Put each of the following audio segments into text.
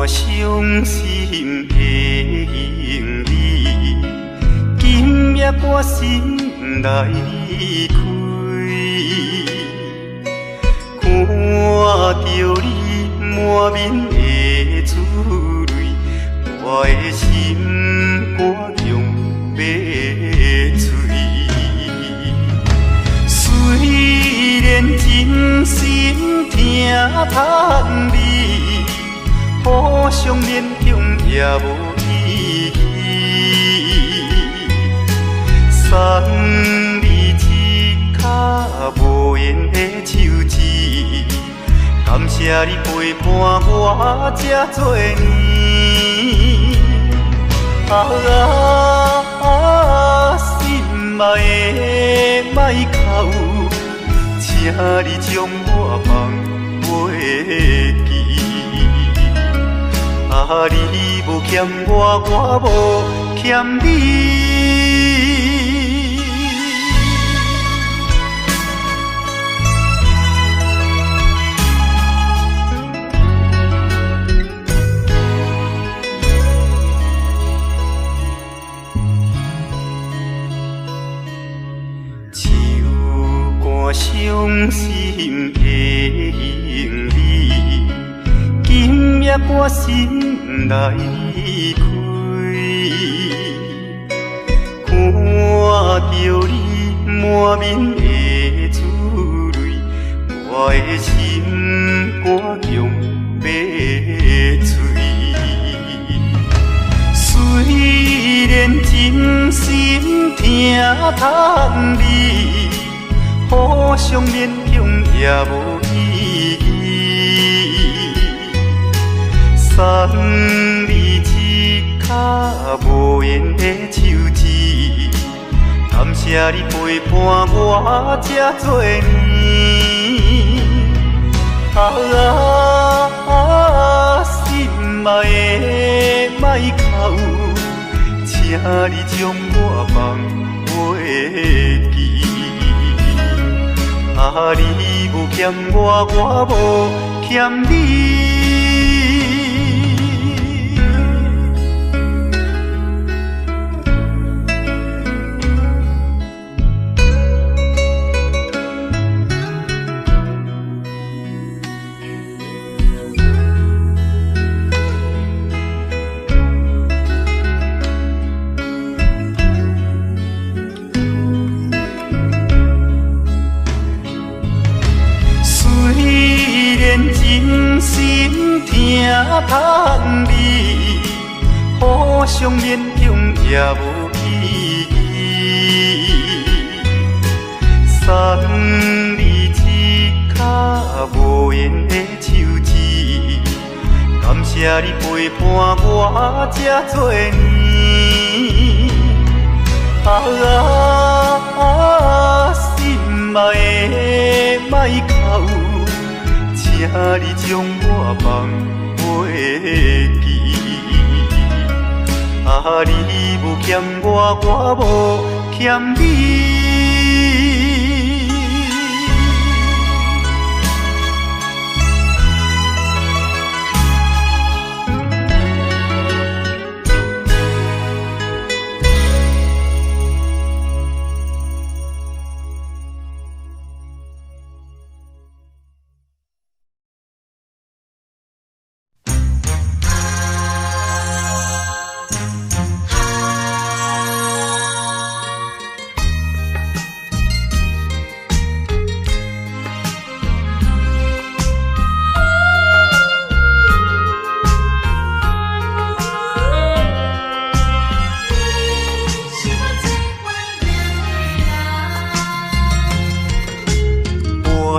段伤心的行李，今夜我心来离开。看着你满面的珠泪，我的心肝强要碎。虽然真心疼叹你，互相勉强也无意义。送你一脚无言的手指，感谢你陪伴我这多年。心爱的莫哭，请你将我放袂记。你无欠我，我无欠你。伤心的行李，今夜我心来离开。看着你满面的珠泪，我的心肝强要碎。虽然真心疼叹你，互相勉强也无意义。送你一脚无言的手指，感谢你陪伴我这多年。心爱的莫哭，请你将我放袂记。你无欠我，我无欠你。真心疼叹你，互相勉强也无意义。送你一脚无言的手指，感谢你陪伴我这多年。心爱的莫哭，请你将我放袂记。你无欠我，我无欠你。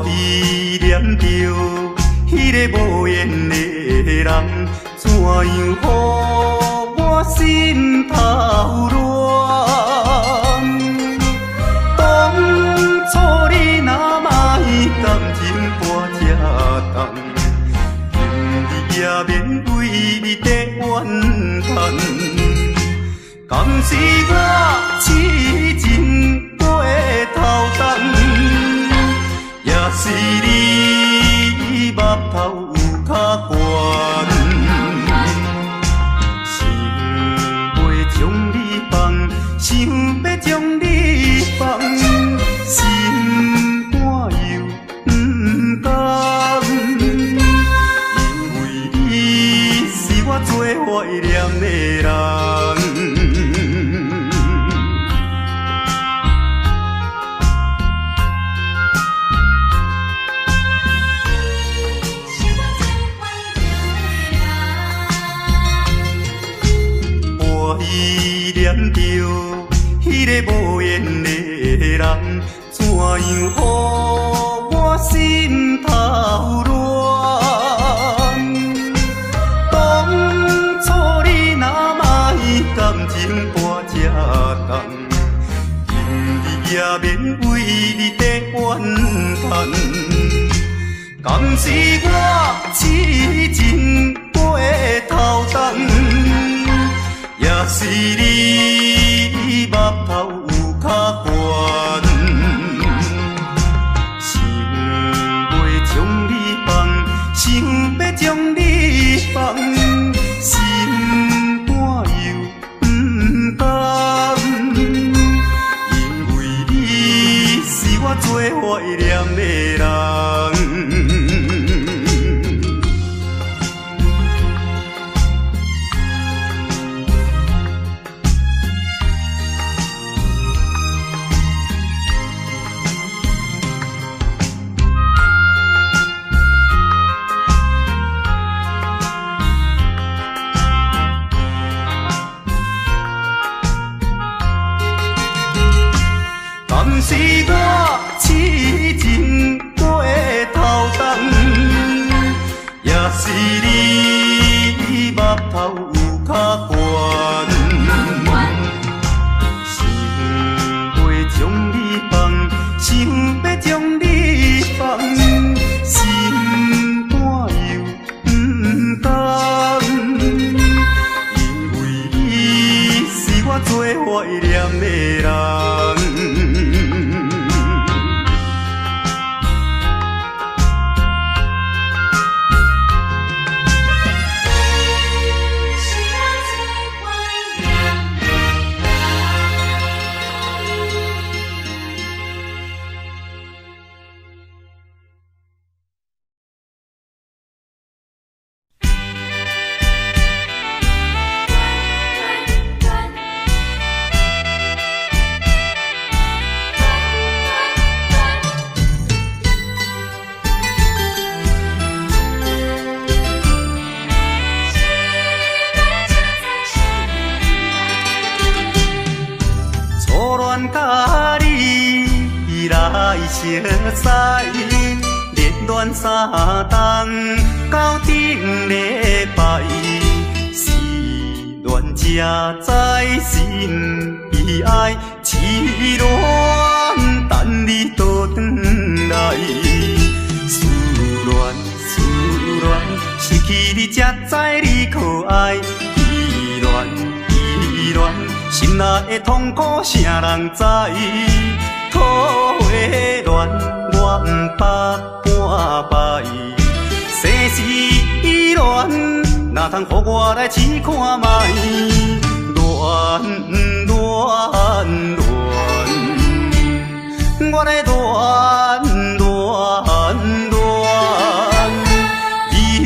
依念着迄个无缘的人，怎样予我心头乱？当初你若莫感情半只重，今日也免为你在怨叹。敢是我痴情过头重？也是你目头有较悬，个无缘的人，怎样予我心头乱？当初你若卖感情半只重，今日也免为你在怨叹。敢是我痴情过头重，也是你目头有较悬，想要将你放，想要将你放，心肝又不甘，因为你是我最怀念的人。敢是我痴情过头重，也是你目头有较悬，想要将你放，想要将你放，心肝又不甘，因为你是我最怀念的人。甲你来相识，热恋三冬到顶礼拜，是恋才知心悲哀，痴恋等你倒转来，思恋失去你才知你可爱，依恋。心内的痛苦，啥人知？土的恋，我不捌半摆。世事恋，哪通予我来试看卖？恋，我来恋，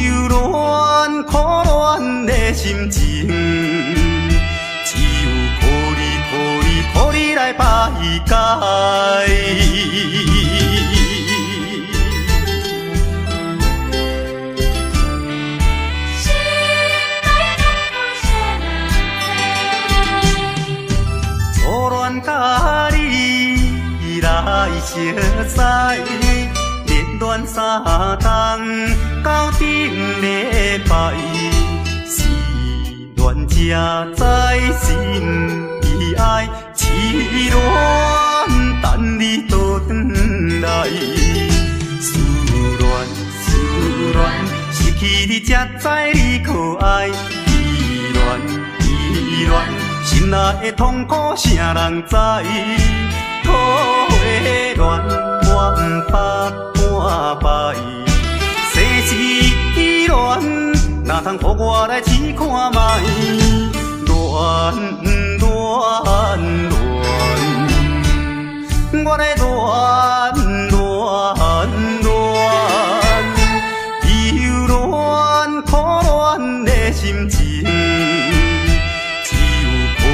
忧恋苦恋的心情。予你来排解。初恋甲你来相识，热恋三冬到顶礼拜，是恋才知心悲哀。痴恋等你倒转来，思恋失去你才知你可爱，依恋心内的痛苦啥人知？土的恋我不捌半摆，世事恋哪通予我来试看卖？恋。我来恋，忧恋苦恋的心情，只有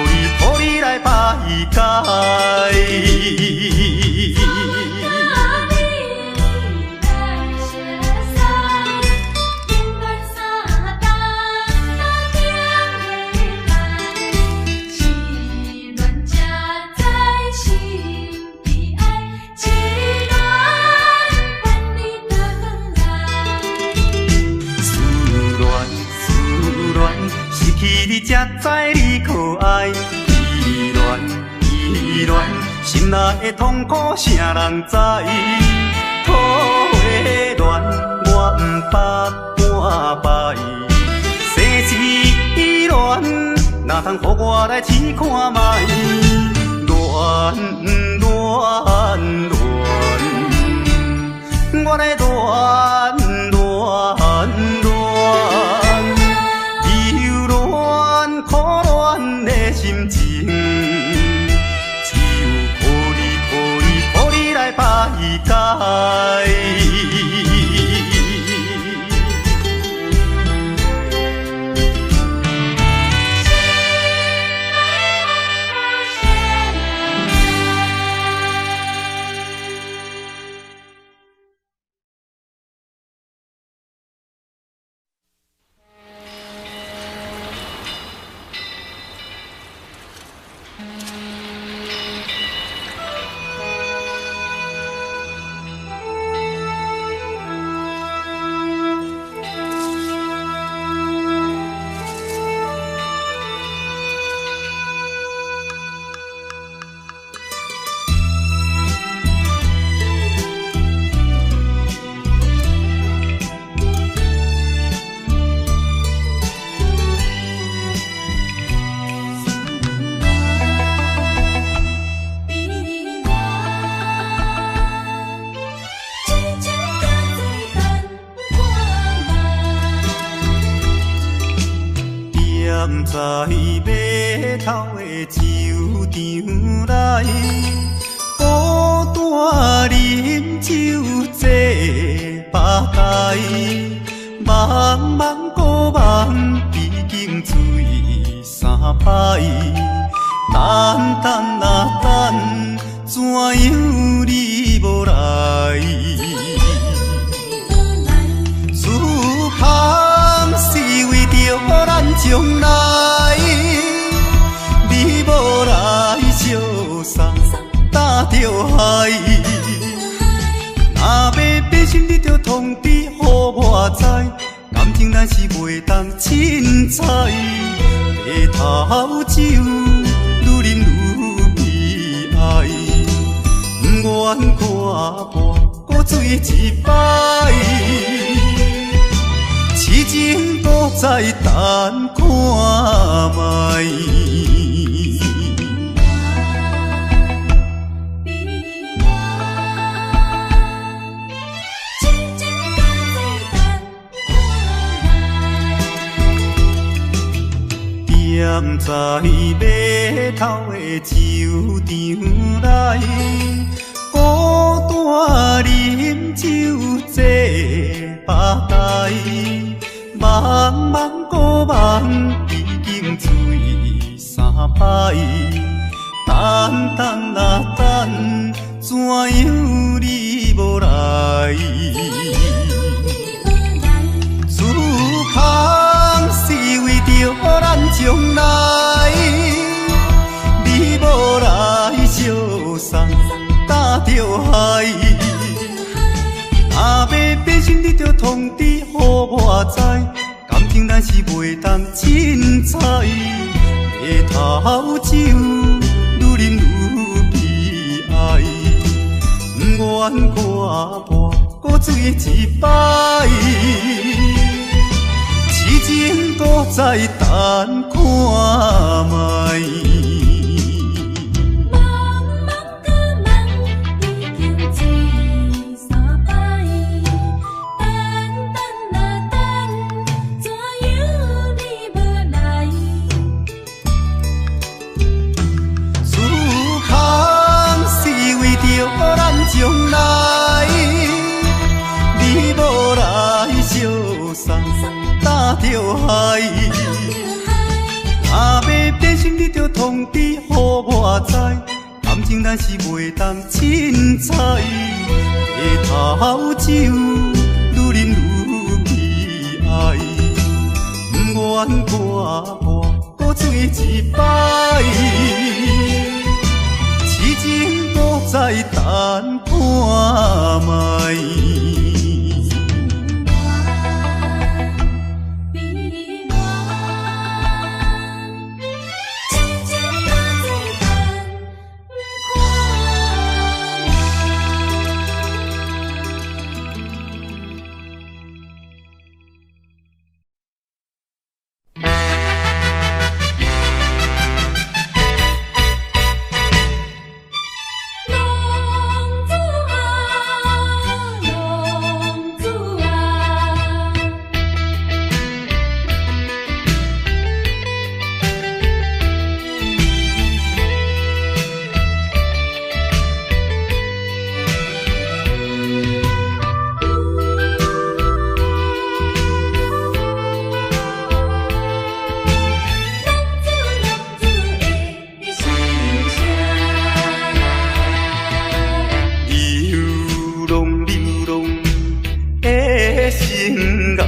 予你来排解。才知你可爱。依恋依恋，心内的痛苦谁人知？土的恋，我不捌半摆。世事依恋，哪通予我来试看卖？恋恋恋，我来恋恋恋，忧恋苦恋的心情，只有靠你来排解。在码头的酒场内，孤单饮酒坐吧台，茫茫古梦已经醉三摆，等等啊等，怎样你无来？思盼是为着咱将来，你无来相送，担着害。若要变心，你着通知予我知，感情咱是袂当凊彩。白头酒愈啉愈悲哀，不愿看破搁醉一摆。痴情搁再等看卖。踮在码头的酒场内，孤单饮酒坐吧台，茫茫古梦已经醉三摆，等等啊等，怎样你无来？思盼是为着咱将来，你无来相送，担着害。若要变心，你着通知予我知，感情咱是袂当凊彩。白头酒愈啉愈悲哀，不愿看破搁醉一摆。痴情搁再等看卖。将来，你无来相送，担着害。若要变心，你着通知予我知，感情咱是袂当凊彩。白头酒愈啉愈悲哀，不愿看破搁醉一摆。痴情搁再等看卖。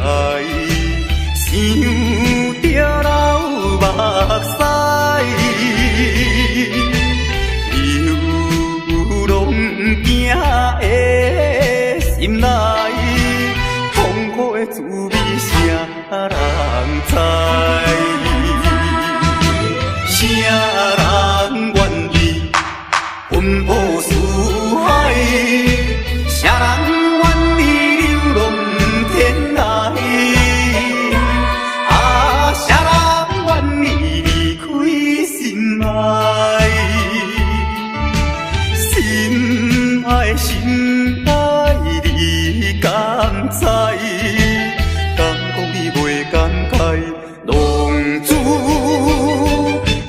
想着老目屎，流浪行的心内，痛苦的滋味谁人知？谁人愿意奔波四海？谁人愿意流浪天涯？啊，谁人愿意离开心爱？心爱心爱，你敢知？敢讲你袂感慨？浪子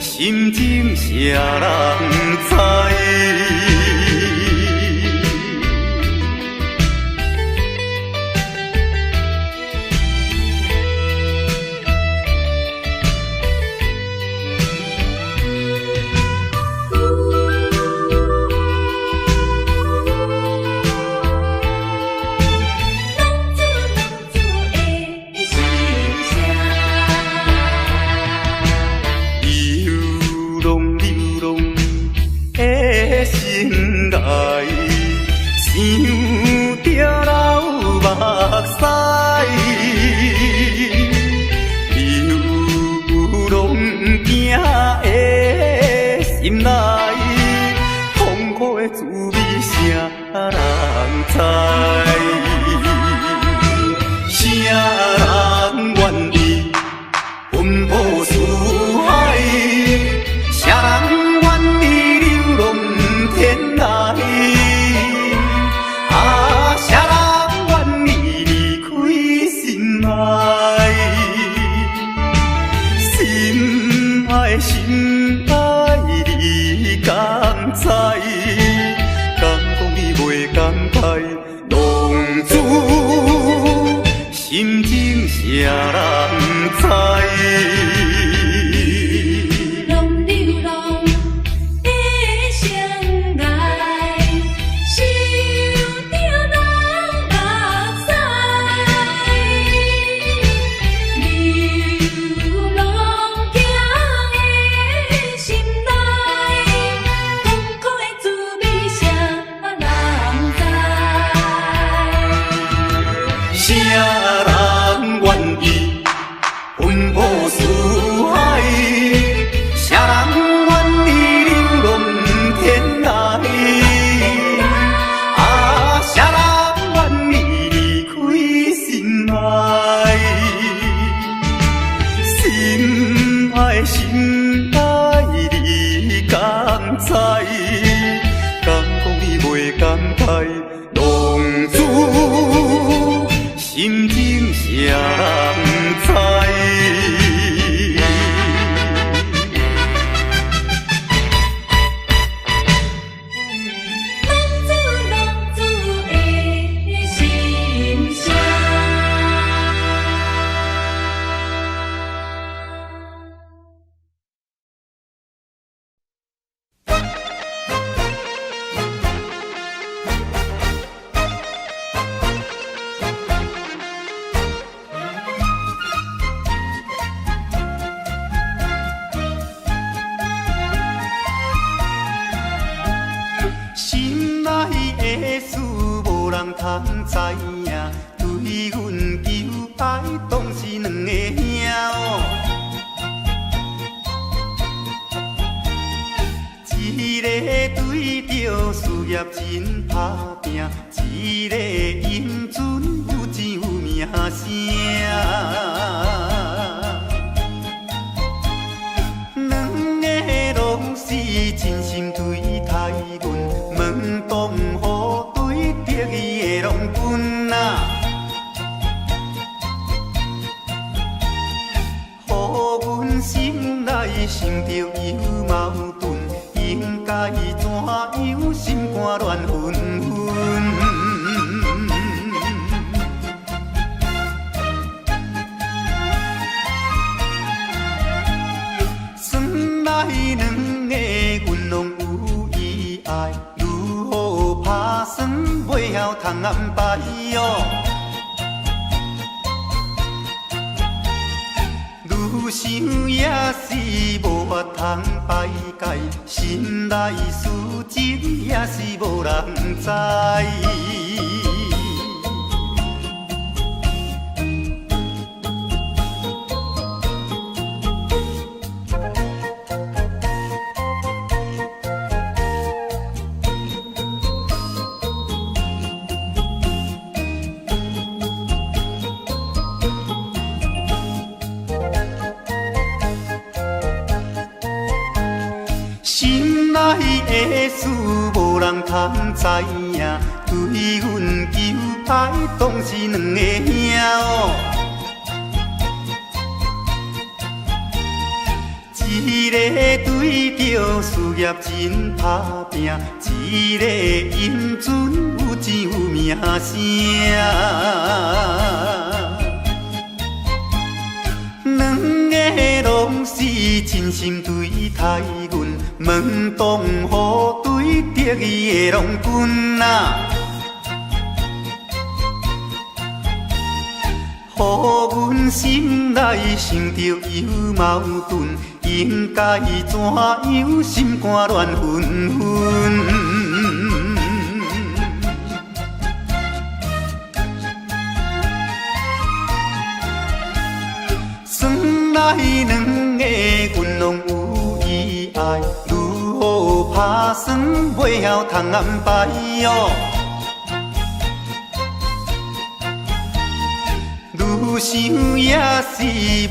心情谁人知？心情谁人知？心情谁人知？通知影，对阮求爱，当是两个兄哦。一个对着事业真打拼，一个英俊有钱有名声。两个拢是真心对待阮，门当户对，得意的拢分啊。予阮心内想着有矛盾，应该怎样心肝乱纷纷？算来两个阮拢有意爱，如何打算袂晓通安排哟？通排解，心内事情也是无人知。心内的事无人通知影，对阮求爱当是两个兄哦。一个对着事业真打拼，一个因准有钱有名声。两个拢是真心对待阮，门当户对得意的郎君啊，予阮心内想着有矛盾，应该怎样心肝乱纷纷。算来两个阮拢有意爱，如何打算袂晓通安排哦？愈想也是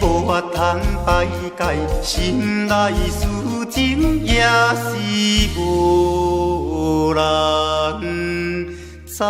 无法通排解，心内事情也是无人知。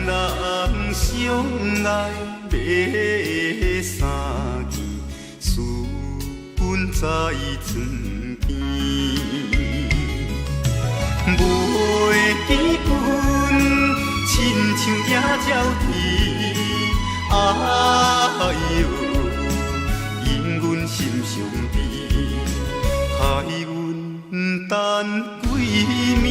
人相爱要三更，思阮在床边，袂记阮亲像野鸟啼，哎哟，因阮心伤悲，害阮等几暝。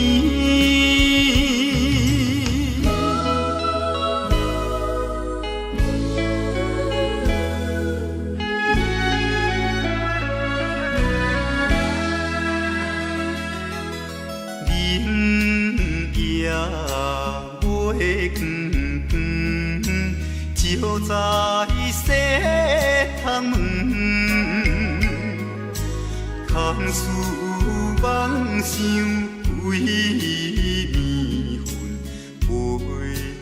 照在西窗门，空思梦想为暝昏，飞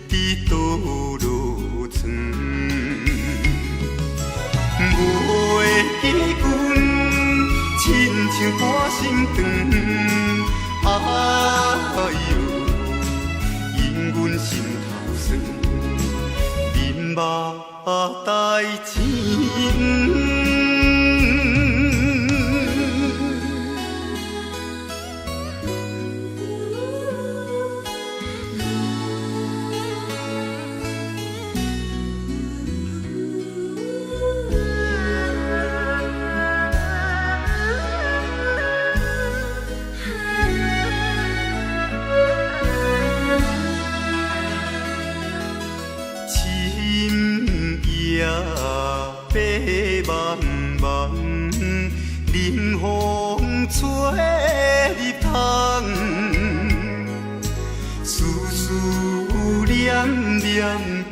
伫倒落床。袂记阮亲像半心肠，哎哟，因阮心头酸。目代情。茫茫，冷风吹入窗，思思念念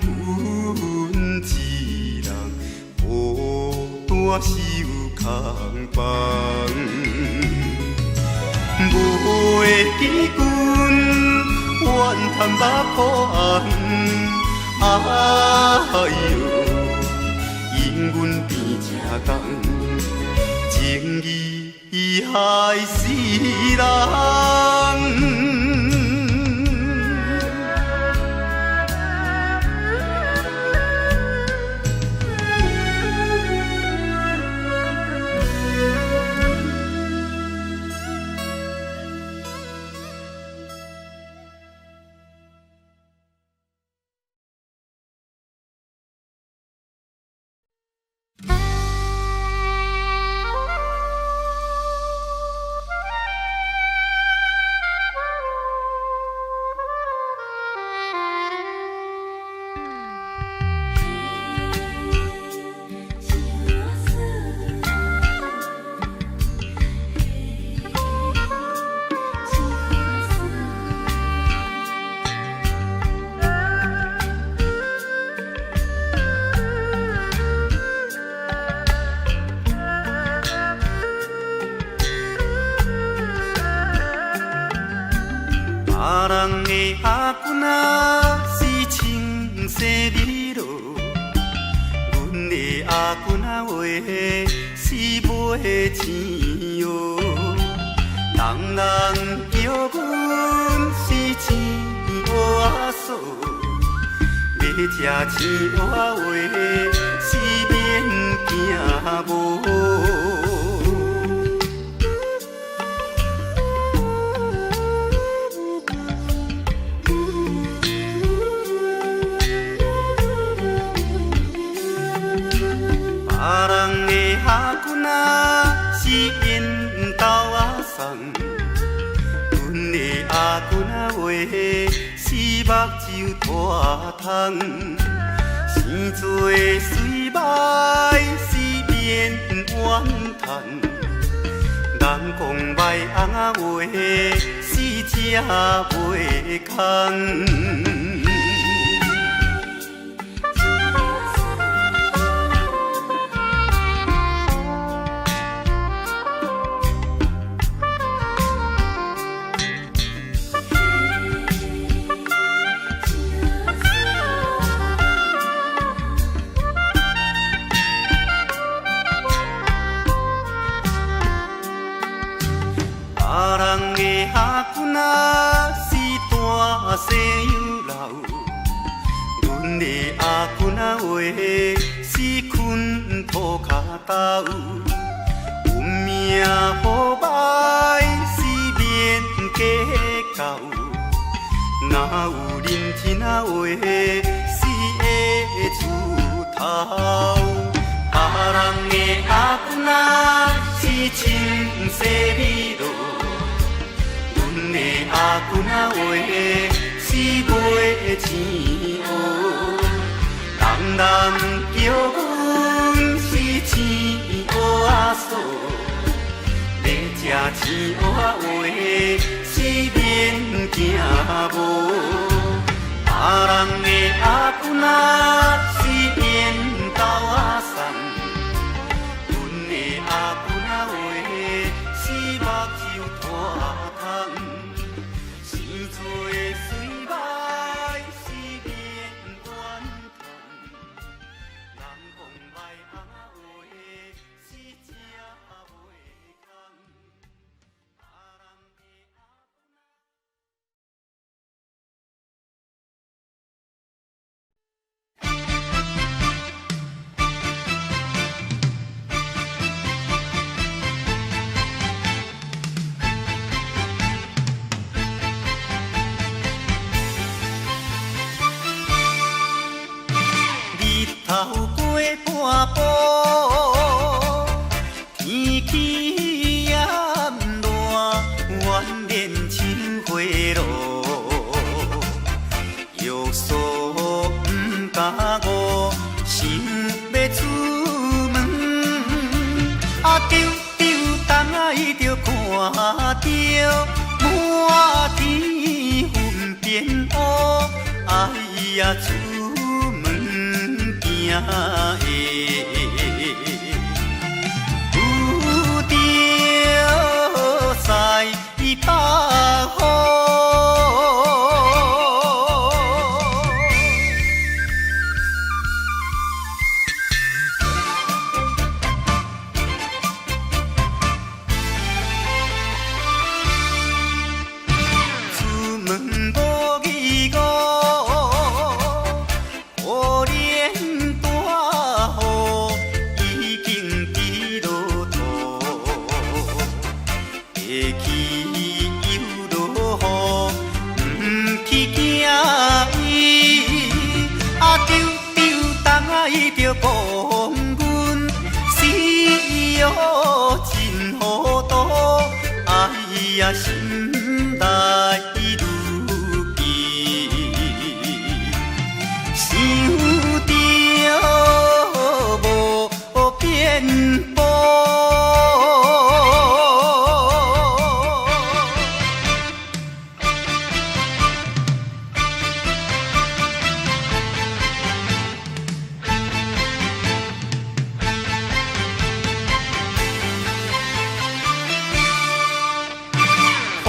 阮一人，孤单守空房。袂记阮怨叹目苦红，哎哟。因阮变正重，情义害死人。别人的阿君仔是穿西米露，阮的阿君仔话是买钱哟。人人叫阮是钱乌嫂，要吃钱乌话是免惊无。别人的阿君仔是因兜阿送，阮的阿君仔话是目睭大窗，生做水歹是免怨叹，人讲歹翁仔话是吃袂空。别人的阿君仔是大西洋老，阮的阿君仔话，死困土脚斗，有命好歹是免计较。哪有认天仔话，死会出头。别人的阿君仔是清洗美路，阮的阿君仔话是卖钱乌。人人叫阮是钱乌仔嫂，要吃钱乌话是免惊无。别人的阿君仔是面斗仔送，阮的阿君仔话是目睭拖窗。生做水歹是免怨叹，人讲歹阿话是正袂空。头过半步，天气炎热，怨念情花落。约束不敢误，想要出门，丢东爱着看着满天云变乌，哎呀出门行的，有着西北风。出门无义务，可怜大雨已经滴落土，会去又落雨，不去惊伊。丢东爱着讲阮死哦真糊涂，哎呀心内如记，想着无变步。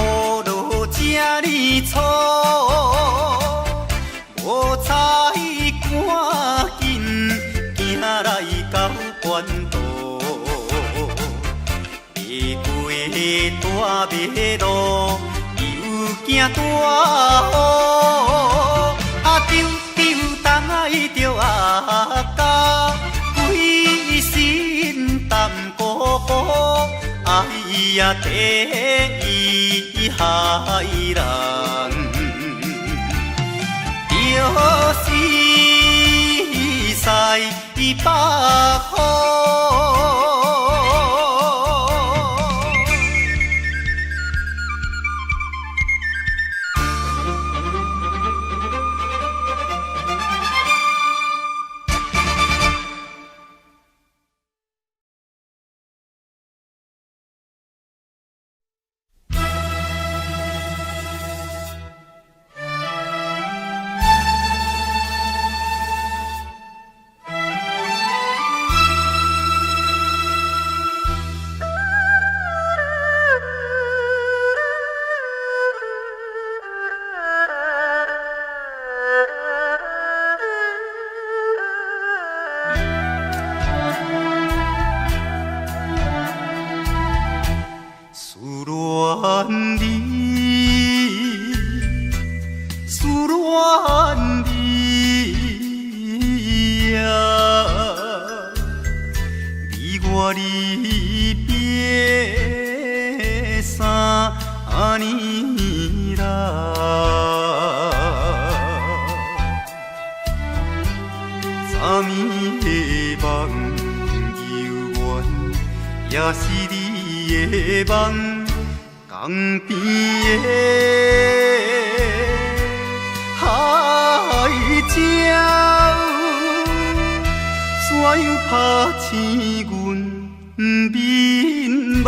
雨落这哩粗，无彩赶紧行来到关渡，袂过大马路，又惊大雨，丢东爱着阿家，规身淡薄薄，哎呀第一害人，就是西北风。也是你的梦，江边的海鸟，怎样拍醒阮眠梦？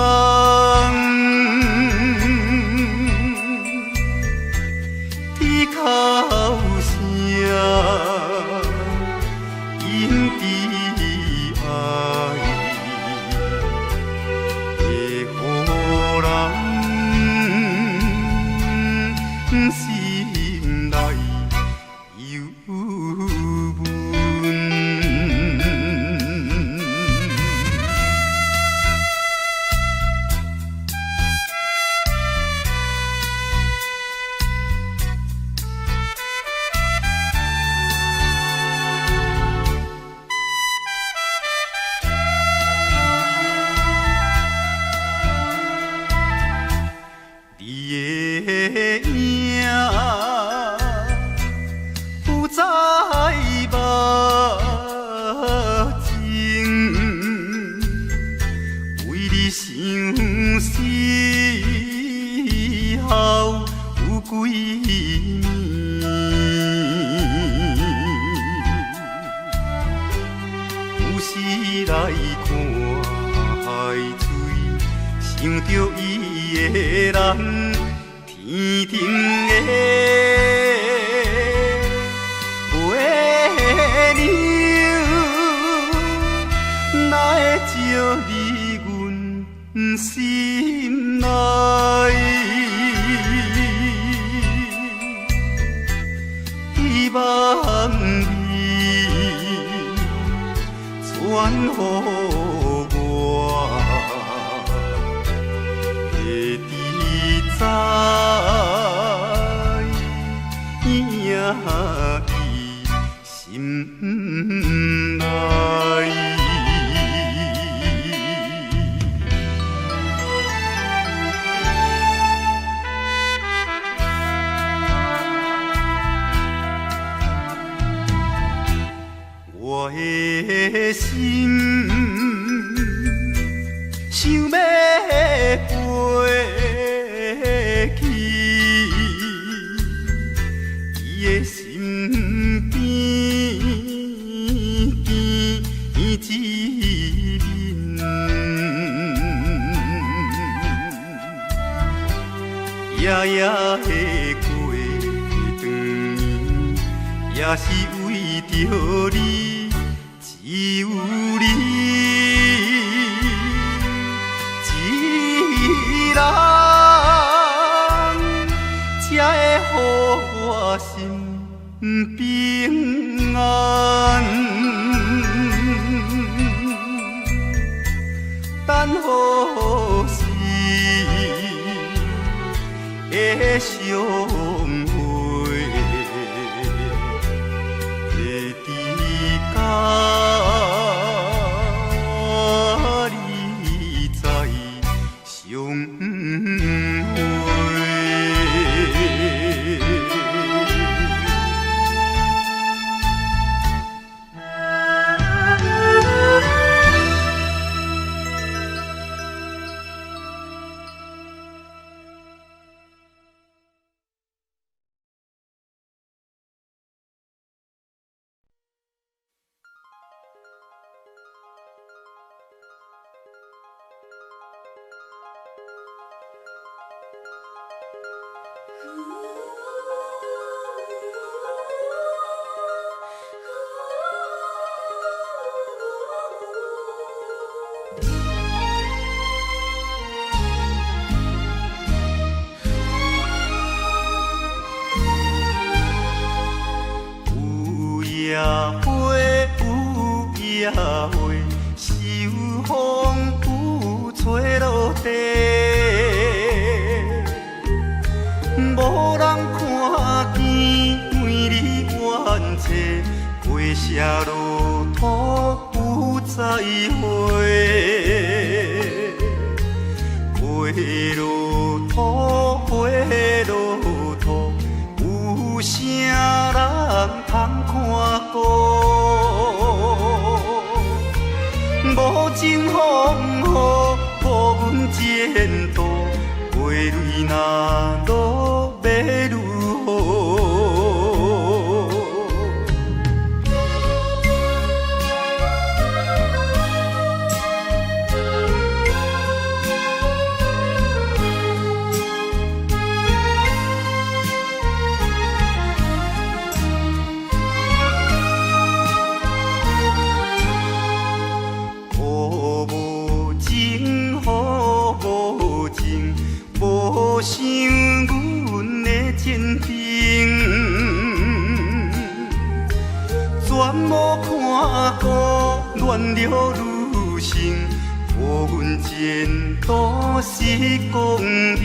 伊哭声，因伫爱，会予人心内忧闷。不再目睛，为你相思后有几年，有时来看海水，想着伊的人。天顶的月亮，哪会照入阮心内？希望你传予我，会知伊心内。我的心想要飞去伊的身边，一面，夜夜的过长年，也是为着你，只有你一人，才会予我心平安。等何时的相会，会知甲你再相会。野花秋风有吹落地，无人看见每日怨嗟，花谢落土有再会，花落土，花落土，有啥人通看过？无情风雨。坚定，全无看过乱了女性，互阮前途是光明。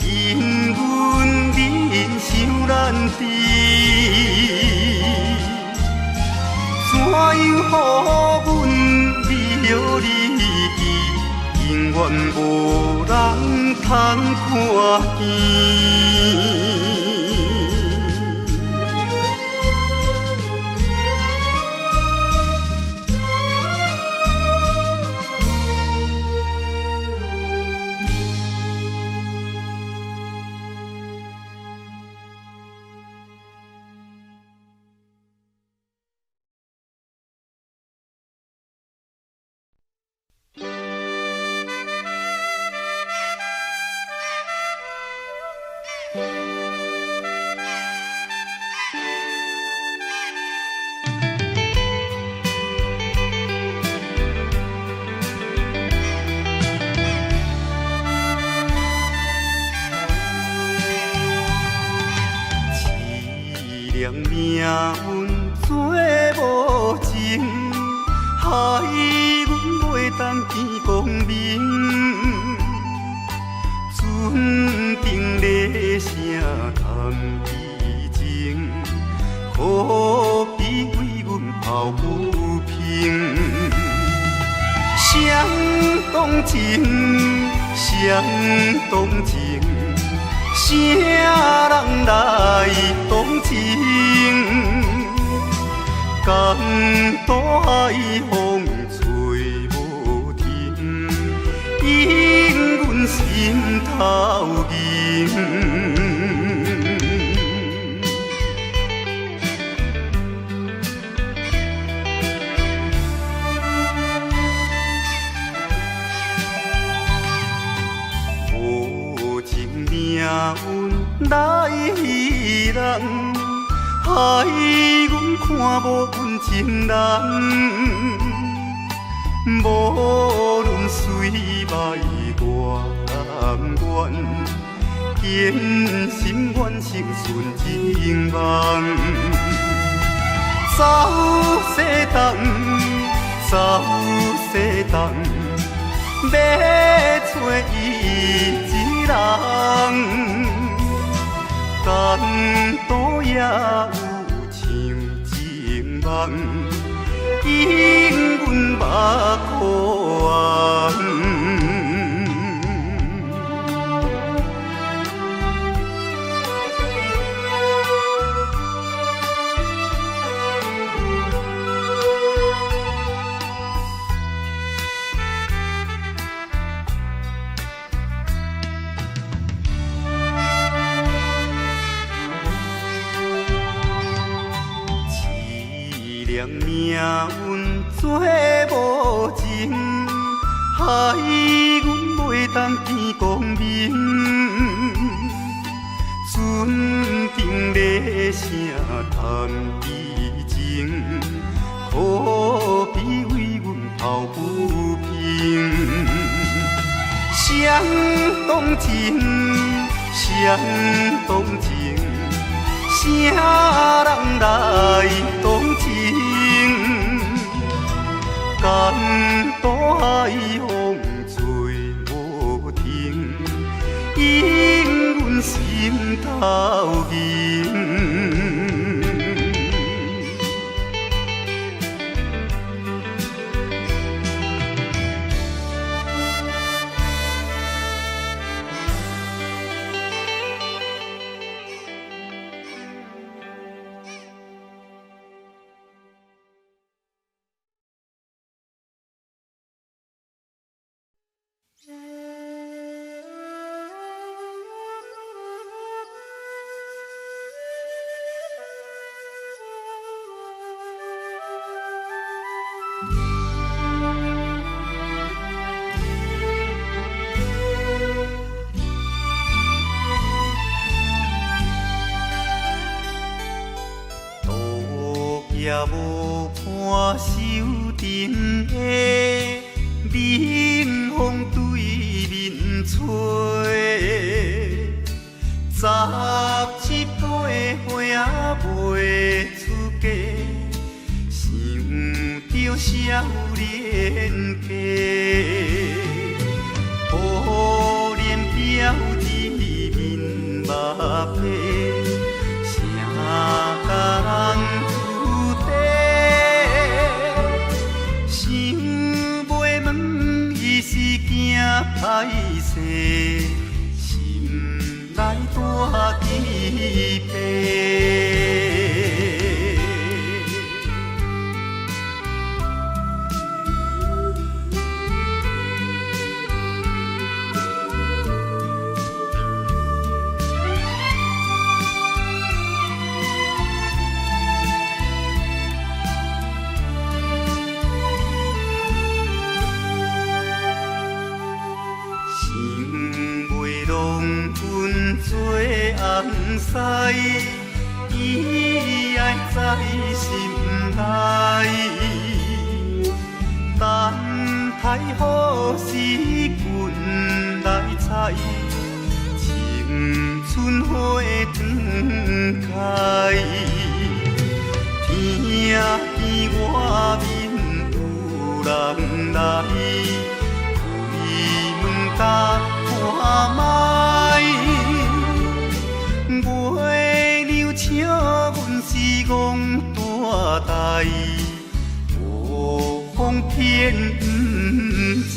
因阮人想难治，怎样予阮美了你记？永远无人通看见。命运做无情，害阮袂当见光明。船顶咧声谈悲情，可比为阮抱不平。相同情，相同情。啥人来同情？江大海风吹无停，引阮心头凝。无情命运来戏人，害阮看无阮情人。无论水歹我甘愿，坚心愿成顺情梦。走西东，走西东，要找伊一人。江岛也有像情梦，引阮目眶红。命运做无情，害阮袂当见光明。船顶咧声谈悲情，可比为阮抱不平。相同情，相同情。啥人来同情？江大海风吹无停，引阮心头凝。也无伴手顶的冷风对面吹，17杯花袂出嫁，想着少年家，可怜表弟面目白。甲人注定，想袂问伊是惊歹势，心内大疑白。做红西，伊爱在心内，等待好时阮来采，青春花长开。听见外面有人来，开门甲看卖。月娘请阮是戆大代，无风偏不知。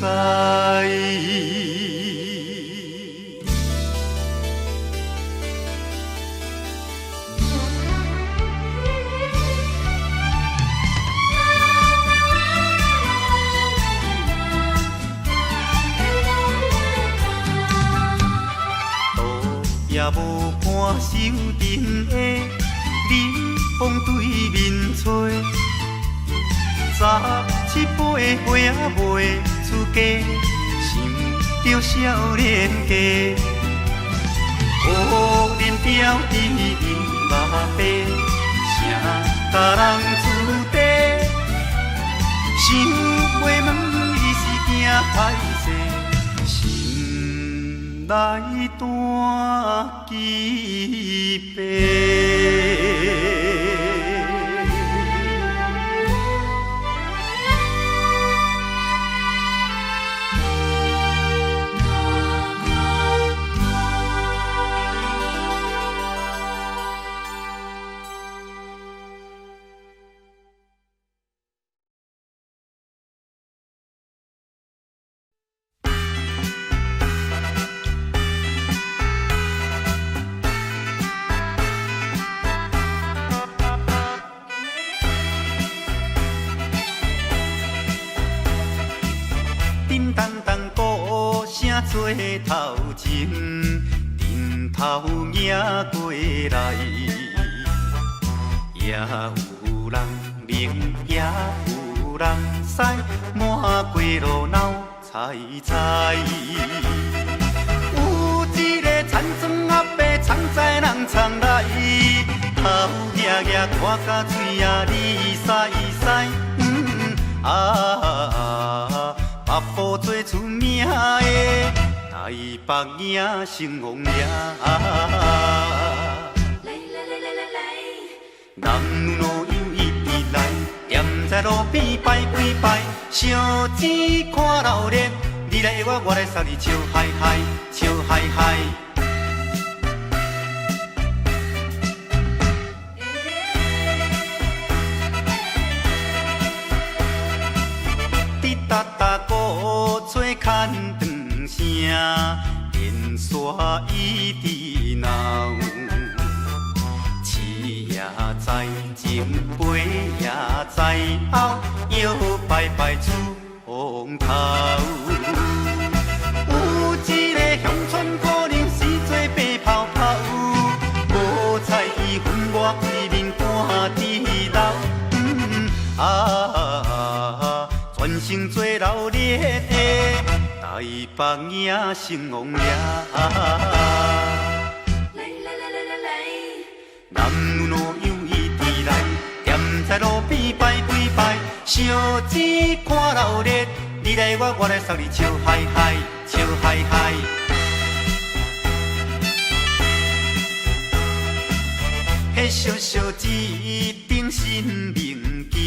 也无伴手顶的冷风对面吹，17杯花袂出嫁，想着少年家，可怜表弟面目白，谁甲人注定？想袂问伊是惊歹势，心内大疑白。做头前，阵头迎过来，也有人明，也有人使，满街路闹猜猜。有一个田庄阿伯藏在人藏来，头额额大甲嘴也哩塞塞，目步做出名的。台北赢成王爷，男女老幼一直来，踮在路边摆几摆，烧钱看老热，你来我，我来送你笑嗨嗨，笑嗨嗨。滴答答鼓吹牵长声，电线一直闹。市也在前，背也在后，摇摆摆出风头。有一个乡村姑娘是做白泡泡，无彩伊分我一面赶地老。专程做老烈的台北赢成王爷。男女老幼一直来，踮在路边摆几摆，烧钱看热烈，你来我来送你笑嗨嗨，笑嗨嗨。迄烧烧钱顶神明桥，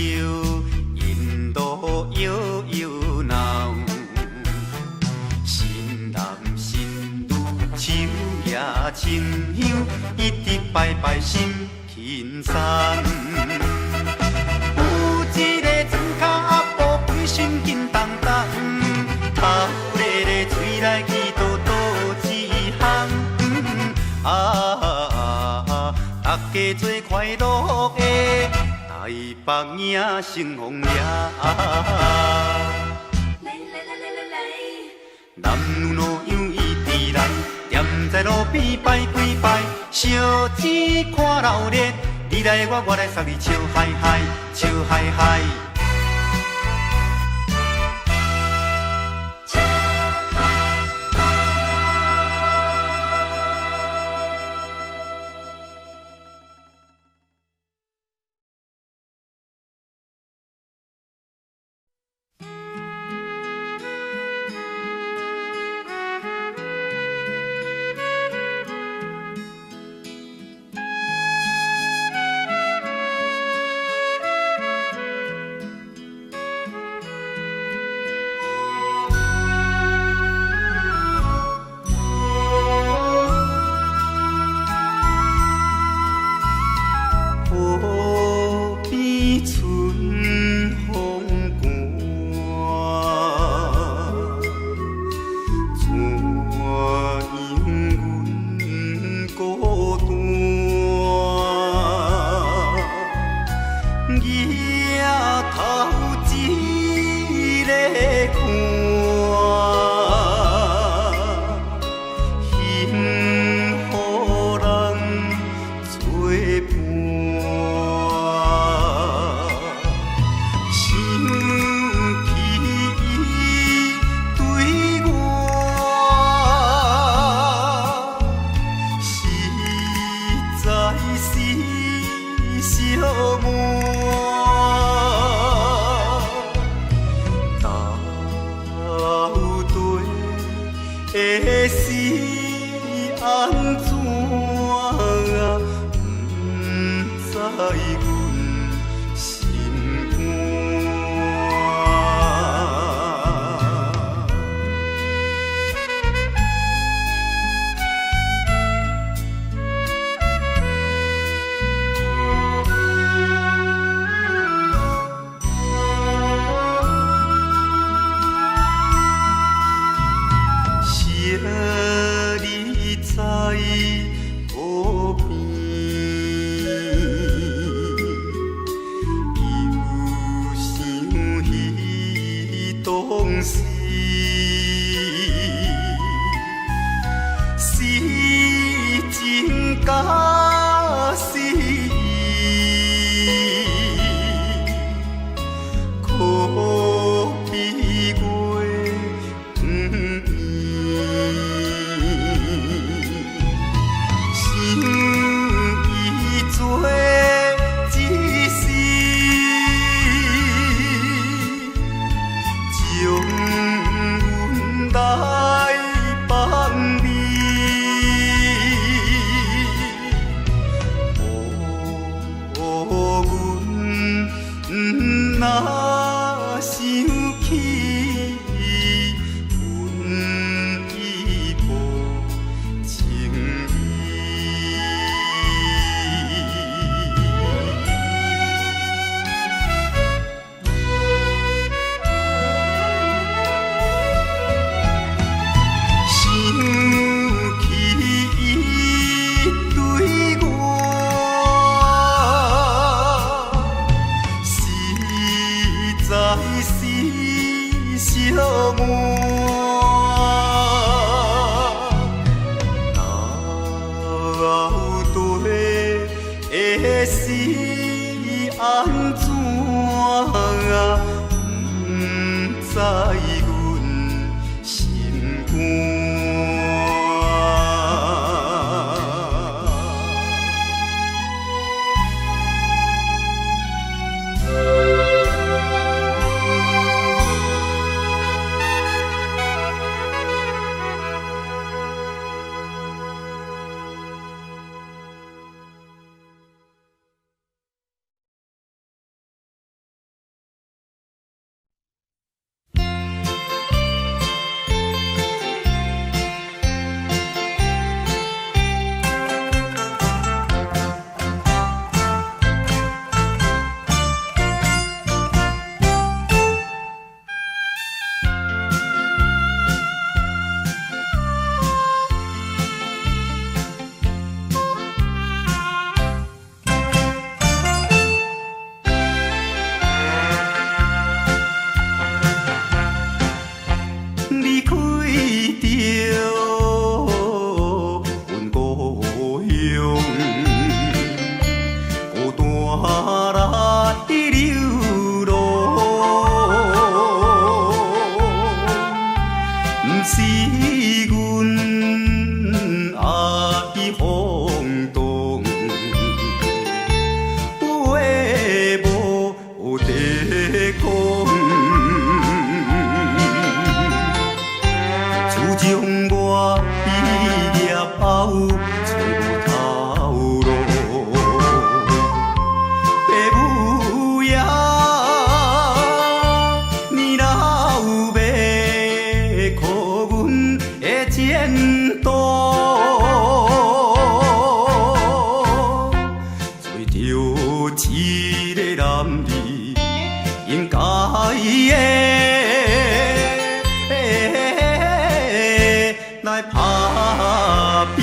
引路摇摇闹，新男新女手也清香，一直拜拜心轻松。有一个庄脚阿婆规身紧当当，头咧咧嘴来去倒倒一项。大家做快乐的台北影成风呀！男女老幼伊直来，踮在路边摆几摆，烧钱看热烈，你来我来送你笑嗨嗨，笑嗨嗨。男儿应该的来打拼。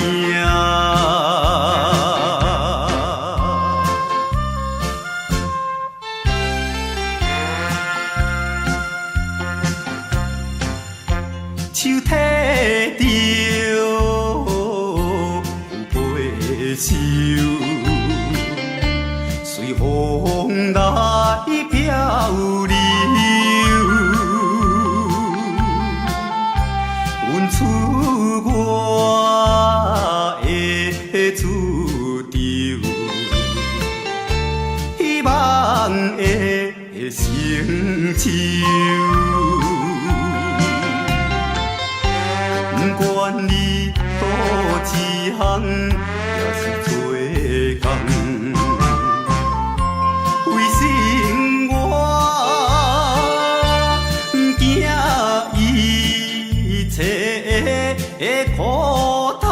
手提着有背手，随风来漂流。阮出我的厝场，希望会成就。不管你倒一项，也是做工，为生活惊一切的苦叹，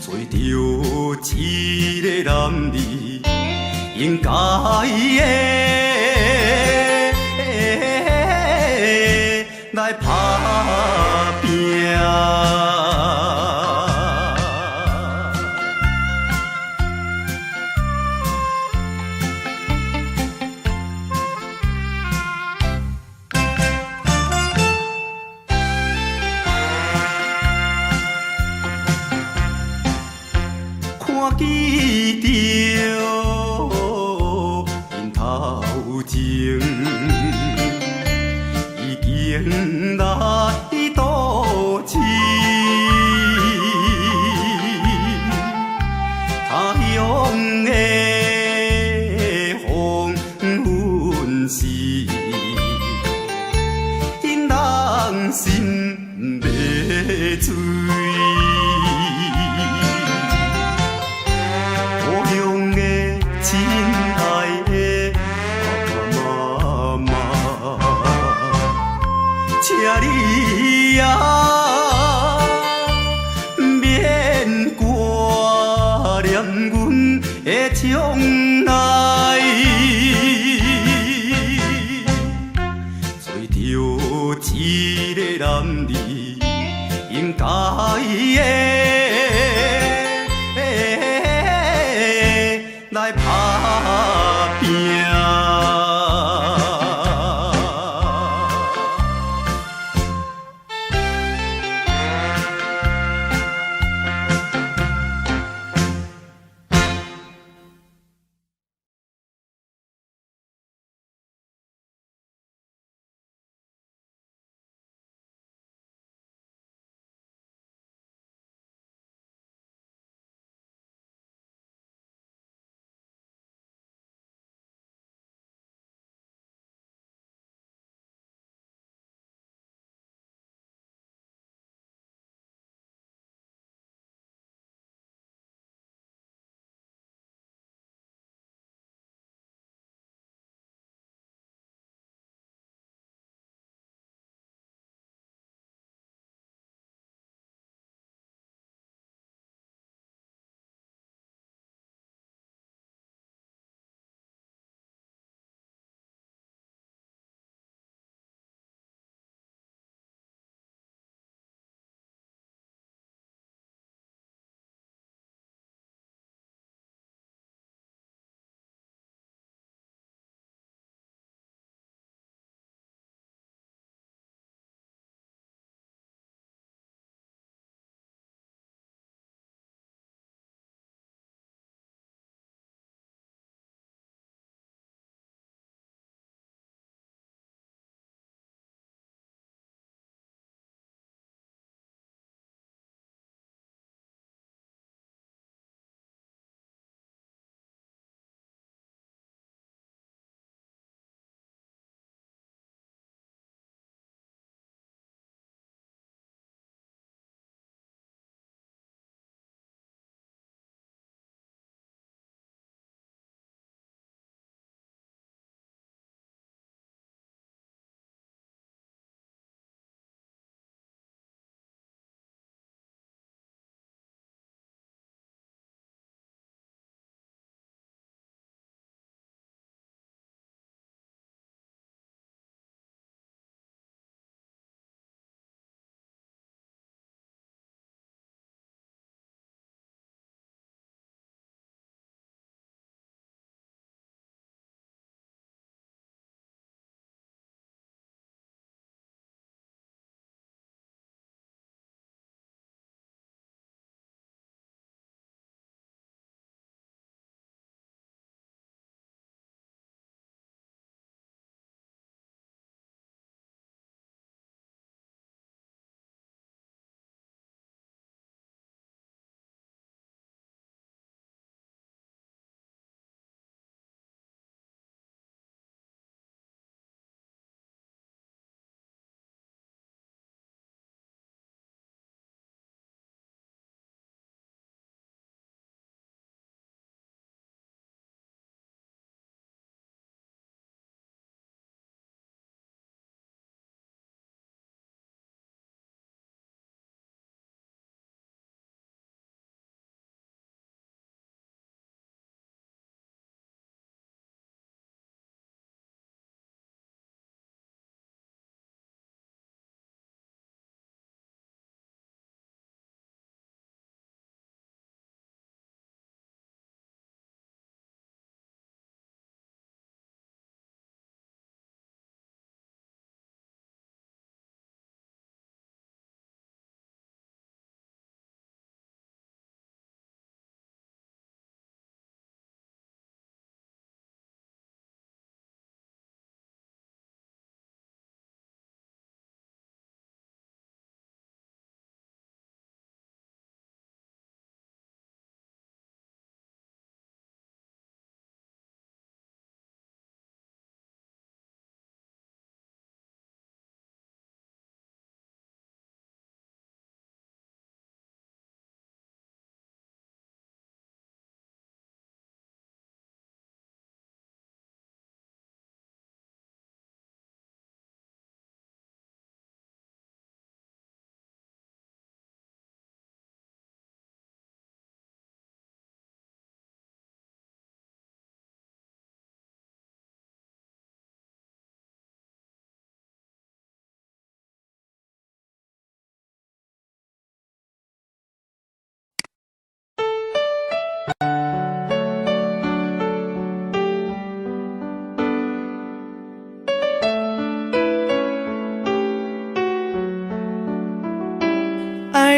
做着一个男儿应该的。来打拼。看见着因头前。迎来倒市，他乡的风云是，因人心要醉。故乡的亲爱的爸爸妈妈。请你啊，免挂念阮的将来，做着一个男儿应该的来打拼。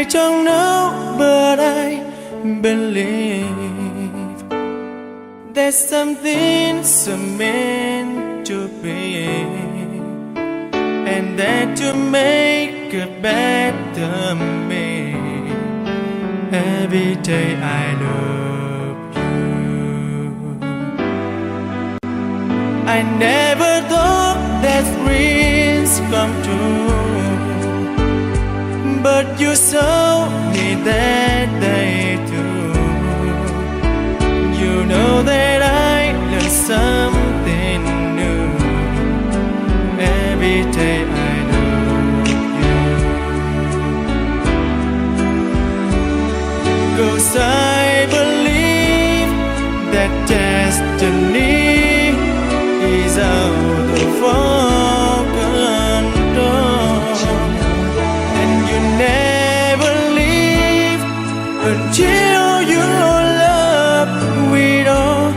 I don't know, but I believe there's something so meant to be, and that to make a better me. Every day I love you. I never thought that dreams come true, but you saw me that day too. You know that I learned something new. Every day I love you. 'Cause I believe that destiny is out of our control, and you never leave until you love with all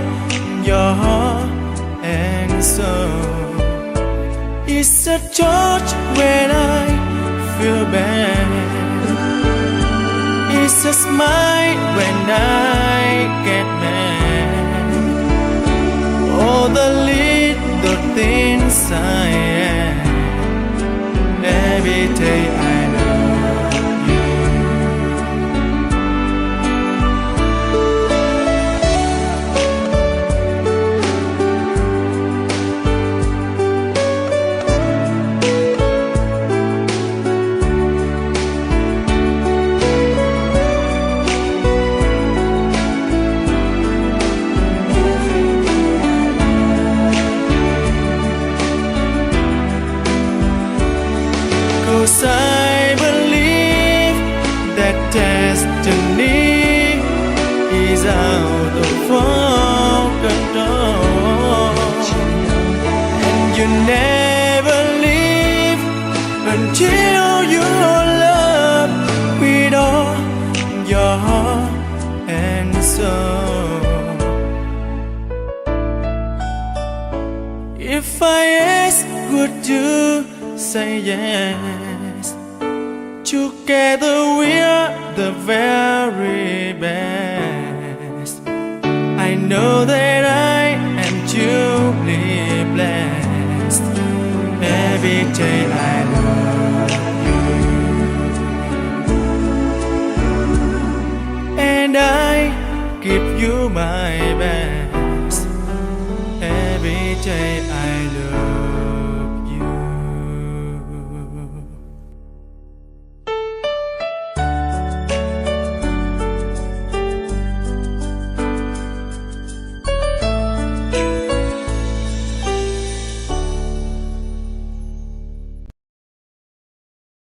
your heart and soul. It's a touch when I feel bad, it's a smile when I get mad. All the little things I am. Every day I love you. Cause I believe that destiny is out of our control, and you never leave until you love with all your heart and soul. If I ask, would you say yes? Together we're the very best. I know that I am truly blessed. Every day I love you, and I give you my best. Every day I love you.